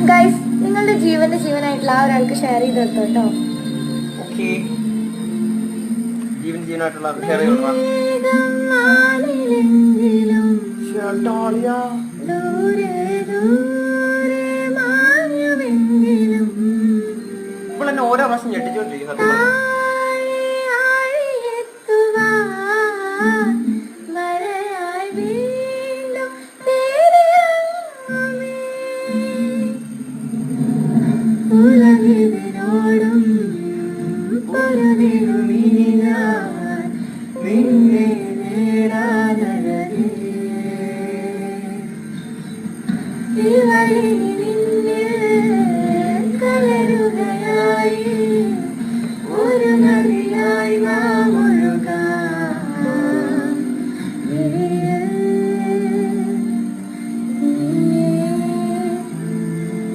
Guys നിങ്ങളുടെ ജീവന്റെ ജീവനായിട്ടുള്ള ആ ഒരാൾക്ക് ഷെയർ ചെയ്ത് തരട്ടോ കേട്ടോ. ഓക്കേ, ജീവനായിട്ടുള്ള ഷെയർ ചെയ്തോളാം. ഇപ്പോൾ എന്നെ ഓരോ പ്രാവശ്യം ഞെട്ടിച്ചോണ്ടിരിക്കും സത്യം പറഞ്ഞാൽ. ഉലകിനോടും